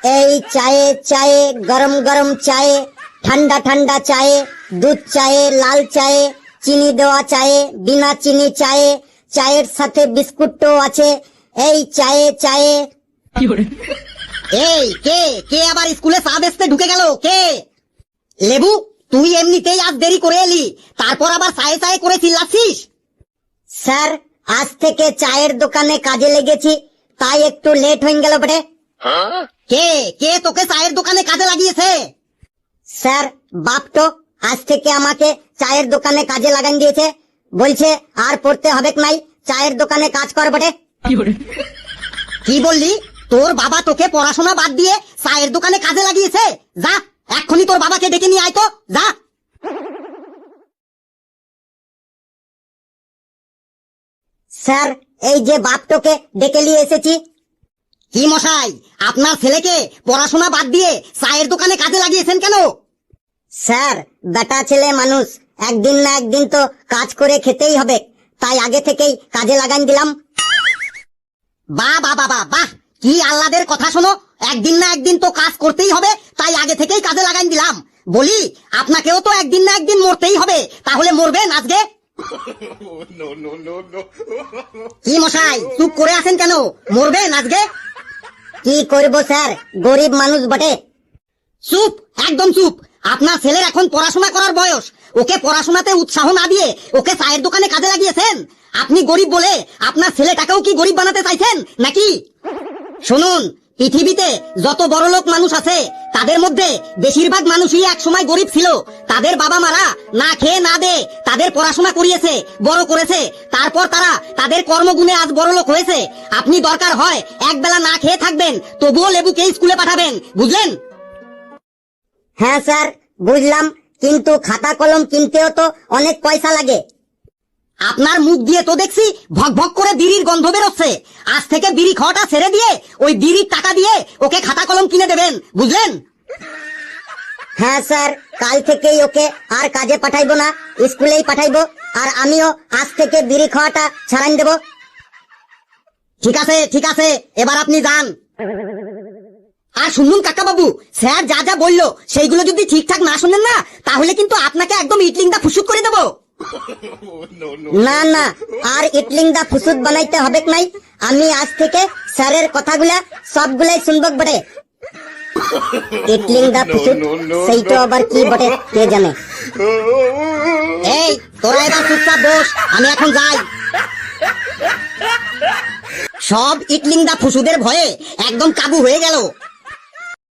এই চায়ে চায়ে গরম গরম চায়ে, ঠান্ডা ঠান্ডা চায়ে, দুধ চায়ে, লাল চায়ে, চিনি দেওয়া চায়ে, বিনা চিনি চায়ে, চায়ের সাথে বিস্কুটও আছে। এই চায়ে চায়ে। এই কে কে আবার স্কুলে চা বেচতে ঢুকে গেল? কে? লেবু, তুই এমনিতেই আজ দেরি করে এলি, তারপর আবার চায়ে চায়ে করে চিল্লাচ্ছিস? স্যার, আজ থেকে চায়ের দোকানে কাজে লেগেছি, তাই একটু লেট হয়ে গেল বটে। কে কে তোকে চায়ের দোকানে কাজে লাগিয়েছে? স্যার, বাপটো আজ থেকে আমাকে চায়ের দোকানে কাজে লাগান দিয়েছে। বলছে আর পড়তে হবে নাই, চায়ের দোকানে কাজ কর বটে। কি বললি? তোর বাবা তোকে পড়াশোনা বাদ দিয়ে চায়ের দোকানে কাজে লাগিয়েছে? যা, এক্ষুনি তোর বাবাকে ডেকে নিয়ে আয় তো, যা। স্যার, এই যে বাপটোকে ডেকে নিয়ে এসেছি। কি মশাই, আপনার ছেলেকে পড়াশোনা বাদ দিয়ে চায়ের দোকানে কাজে লাগিয়েছেন কেন? স্যার, বেটা ছেলে মানুষ, একদিন না একদিন তো কাজ করে খেতেই হবে, তাই আগে থেকেই কাজে লাগান দিলাম। বাহ বাহ বাহ বাহ বাহ, কি আল্লাদের কথা শোনো। একদিন না একদিন তো কাজ করতেই হবে, তাই আগে থেকেই কাজে লাগাই দিলাম। বলি, আপনাকেও তো একদিন না একদিন মরতেই হবে, তাহলে মরবেন আজকে? কি মশাই, চুপ করে আছেন কেন? মরবেন আজকে? কি করব স্যার, গরিব মানুষ বটে। চুপ, একদম চুপ। আপনার ছেলের এখন পড়াশোনা করার বয়স, ওকে পড়াশোনাতে উৎসাহ না দিয়ে ওকে চায়ের দোকানে কাজে লাগিয়েছেন। আপনি গরিব বলে আপনার ছেলেটাকেও কি গরিব বানাতে চাইছেন নাকি? শুনুন, পৃথিবীতে যত বড়লোক মানুষ আছে তাদের মধ্যে বেশিরভাগ মানুষই এক সময় গরিব ছিল। তাদের বাবা মারা না খেয়ে না দে তাদের পড়াশোনা করিয়েছে, বড় করেছে, তারপর তারা তাদের কর্মগুণে আজ বড়লোক হয়েছে। আপনি দরকার হয় একবেলা না খেয়ে থাকবেন, তবুও লেবুকে স্কুলে পাঠাবেন, বুঝলেন? হ্যাঁ স্যার, বুঝলাম, কিন্তু খাতা কলম কিনতেও তো অনেক পয়সা লাগে। আপনার মুখ দিয়ে তো দেখছি ভক ভক করে বিড়ির গন্ধ বেরোচ্ছে। আজ থেকে বিড়ি খাওয়াটা ছেড়ে দিয়ে ওই বিড়ির টাকা দিয়ে ওকে খাতা কলম কিনে দেবেন, বুঝলেন? হ্যাঁ স্যার, কাল থেকেই ওকে আর কাজে পাঠাইবো না, স্কুলেই পাঠাইবো, আর আমিও আজ থেকে বিড়ি খাওয়াটা ছাড়াই দেব। ঠিক আছে ঠিক আছে, এবার আপনি যান। আর শুনুন কাকা বাবু, স্যার যা যা বললো সেইগুলো যদি ঠিকঠাক না শুনেন না, তাহলে কিন্তু আপনাকে একদম ইটলিংটা ফুসুক করে দেবো। না না, আর ইটলিং দা ফুসুদ বানাইতে হবে নাই। আমি আজ থেকে স্যারের কথাগুলা সবগুলাই শুনবো বটে। ইটলিং দা ফুসুদ, সেইটা আবার কি বটে কে জানে। এই তোরা এবার চুপচাপ বস, আমি এখন যাই। সব ইটলিং দা ফুসুদের ভয়ে একদম কাবু হয়ে গেল।